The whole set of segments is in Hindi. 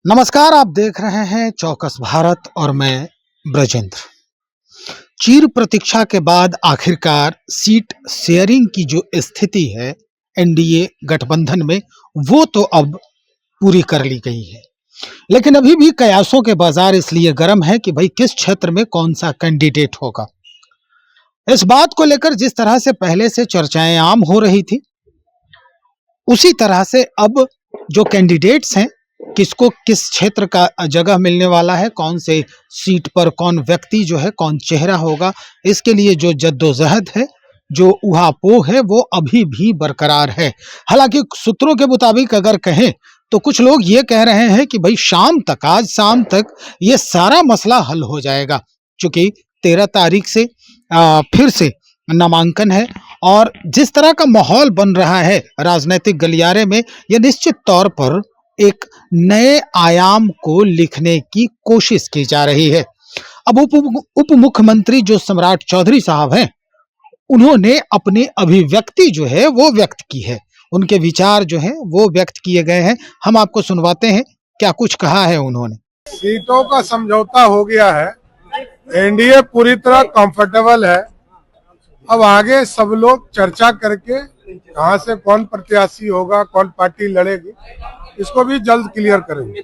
नमस्कार, आप देख रहे हैं चौकस भारत और मैं ब्रजेंद्र। चीर प्रतीक्षा के बाद आखिरकार सीट शेयरिंग की जो स्थिति है एनडीए गठबंधन में, वो तो अब पूरी कर ली गई है। लेकिन अभी भी कयासों के बाजार इसलिए गर्म है कि भाई किस क्षेत्र में कौन सा कैंडिडेट होगा। इस बात को लेकर जिस तरह से पहले से चर्चाएं आम हो रही थी, उसी तरह से अब जो कैंडिडेट्स हैं, किसको किस क्षेत्र का जगह मिलने वाला है, कौन से सीट पर कौन व्यक्ति जो है, कौन चेहरा होगा, इसके लिए जो जद्दोजहद है, जो उहापोह है, वो अभी भी बरकरार है। हालांकि सूत्रों के मुताबिक अगर कहें तो कुछ लोग ये कह रहे हैं कि भाई आज शाम तक ये सारा मसला हल हो जाएगा, क्योंकि 13 तारीख से फिर से नामांकन है और जिस तरह का माहौल बन रहा है राजनीतिक गलियारे में, यह निश्चित तौर पर एक नए आयाम को लिखने की कोशिश की जा रही है। अब उप मुख्यमंत्री जो सम्राट चौधरी साहब हैं, उन्होंने अपनी अभिव्यक्ति जो है वो व्यक्त की है, उनके विचार जो हैं वो व्यक्त किए गए हैं। हम आपको सुनवाते हैं क्या कुछ कहा है उन्होंने। सीटों का समझौता हो गया है, एनडीए पूरी तरह कंफर्टेबल है। अब आगे सब लोग चर्चा करके कहां से कौन प्रत्याशी होगा, कौन पार्टी लड़ेगी, इसको भी जल्द क्लियर करेंगे।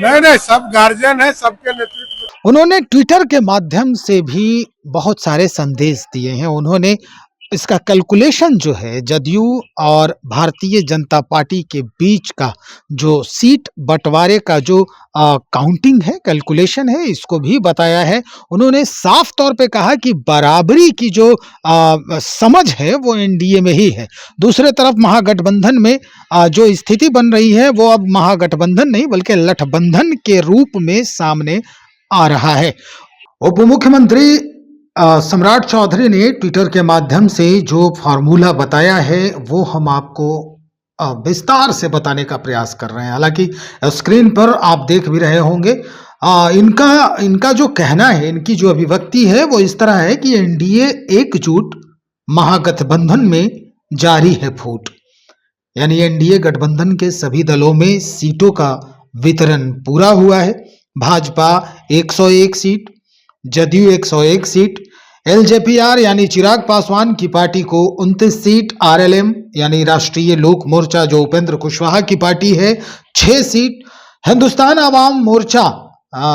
नहीं, सब गार्जियन है, सबके नेतृत्व। उन्होंने ट्विटर के माध्यम से भी बहुत सारे संदेश दिए हैं। उन्होंने इसका कैलकुलेशन जो है जदयू और भारतीय जनता पार्टी के बीच का जो सीट बंटवारे का जो काउंटिंग है, कैलकुलेशन है, इसको भी बताया है। उन्होंने साफ तौर पे कहा कि बराबरी की जो समझ है वो एनडीए में ही है। दूसरे तरफ महागठबंधन में जो स्थिति बन रही है वो अब महागठबंधन नहीं बल्कि लठबंधन के रूप में सामने आ रहा है। उप मुख्यमंत्री सम्राट चौधरी ने ट्विटर के माध्यम से जो फार्मूला बताया है वो हम आपको विस्तार से बताने का प्रयास कर रहे हैं। हालांकि स्क्रीन पर आप देख भी रहे होंगे। इनका जो कहना है, इनकी जो अभिव्यक्ति है वो इस तरह है कि एनडीए एकजुट, महागठबंधन में जारी है फूट। यानी एनडीए गठबंधन के सभी दलों में सीटों का वितरण पूरा हुआ है। Bhajpa 101 seat, JDU 101 seat, LJPR यानी चिराग पासवान की पार्टी को 29 सीट, आरएलएम यानी राष्ट्रीय लोक मोर्चा जो उपेंद्र कुशवाहा की पार्टी है 6 सीट, हिंदुस्तान आवाम मोर्चा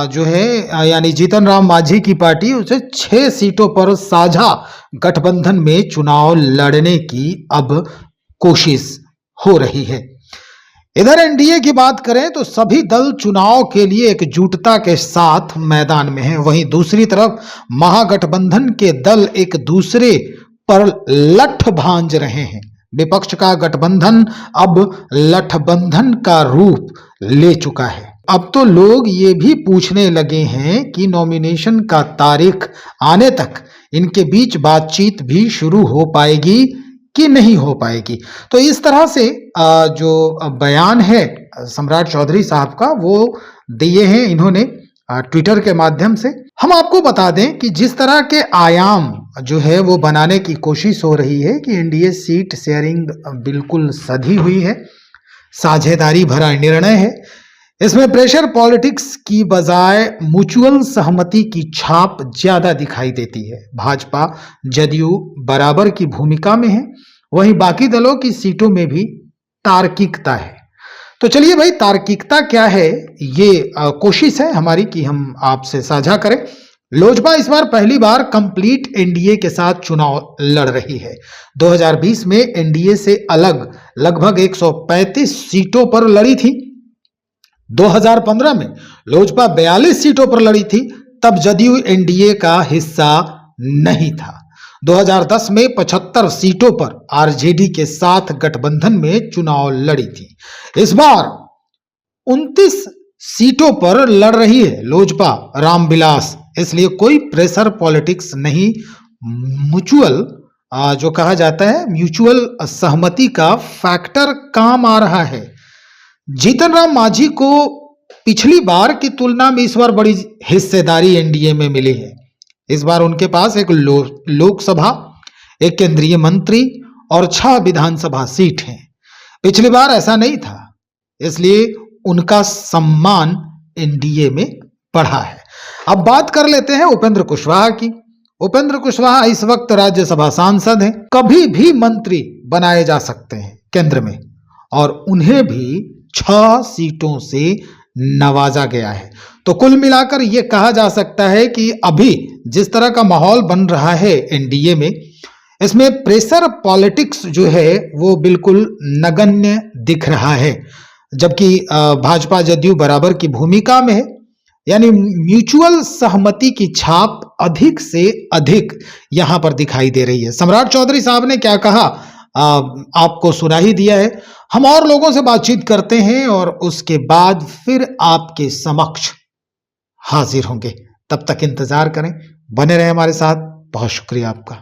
जो है यानी जीतन राम मांझी की पार्टी, उसे 6 सीटों पर साझा गठबंधन में चुनाव लड़ने की अब कोशिश हो रही है। इधर एनडीए की बात करें तो सभी दल चुनाव के लिए एकजुटता के साथ मैदान में हैं। वहीं दूसरी तरफ महागठबंधन के दल एक दूसरे पर लठ भांज रहे हैं। विपक्ष का गठबंधन अब लठबंधन का रूप ले चुका है। अब तो लोग ये भी पूछने लगे हैं कि नॉमिनेशन का तारीख आने तक इनके बीच बातचीत भी शुरू हो पाएगी कि नहीं हो पाएगी। तो इस तरह से जो बयान है सम्राट चौधरी साहब का वो दिए हैं इन्होंने ट्विटर के माध्यम से। हम आपको बता दें कि जिस तरह के आयाम जो है वो बनाने की कोशिश हो रही है कि एनडीए सीट शेयरिंग बिल्कुल सधी हुई है, साझेदारी भरा निर्णय है। इसमें प्रेशर पॉलिटिक्स की बजाय म्यूचुअल सहमति की छाप ज्यादा दिखाई देती है। भाजपा जदयू बराबर की भूमिका में है, वहीं बाकी दलों की सीटों में भी तार्किकता है। तो चलिए भाई, तार्किकता क्या है, ये कोशिश है हमारी कि हम आपसे साझा करें। लोजपा इस बार पहली बार कंप्लीट एनडीए के साथ चुनाव लड़ रही है। 2020 में एनडीए से अलग लगभग 135 सीटों पर लड़ी थी। 2015 में लोजपा 42 सीटों पर लड़ी थी, तब जदयू एनडीए का हिस्सा नहीं था। 2010 में 75 सीटों पर आरजेडी के साथ गठबंधन में चुनाव लड़ी थी। इस बार 29 सीटों पर लड़ रही है लोजपा रामविलास, इसलिए कोई प्रेशर पॉलिटिक्स नहीं, म्यूचुअल जो कहा जाता है म्यूचुअल सहमति का फैक्टर काम आ रहा है। जीतन राम मांझी को पिछली बार की तुलना में इस बार बड़ी हिस्सेदारी एनडीए में मिली है। इस बार उनके पास एक लोकसभा, एक केंद्रीय मंत्री और 6 विधानसभा सीट हैं। पिछली बार ऐसा नहीं था, इसलिए उनका सम्मान एनडीए में बढ़ा है। अब बात कर लेते हैं उपेंद्र कुशवाहा की। उपेंद्र कुशवाहा इस वक्त राज्यसभा सांसद हैं, कभी भी मंत्री बनाए जा सकते हैं केंद्र में, और उन्हें भी 6 सीटों से नवाजा गया है। तो कुल मिलाकर यह कहा जा सकता है कि अभी जिस तरह का माहौल बन रहा है एनडीए में, इसमें प्रेशर पॉलिटिक्स जो है वो बिल्कुल नगण्य दिख रहा है, जबकि भाजपा जदयू बराबर की भूमिका में है। यानी म्यूचुअल सहमति की छाप अधिक से अधिक यहां पर दिखाई दे रही है। सम्राट चौधरी साहब ने क्या कहा आपको सुना ही दिया है। हम और लोगों से बातचीत करते हैं और उसके बाद फिर आपके समक्ष हाजिर होंगे। तब तक इंतजार करें, बने रहें हमारे साथ। बहुत शुक्रिया आपका।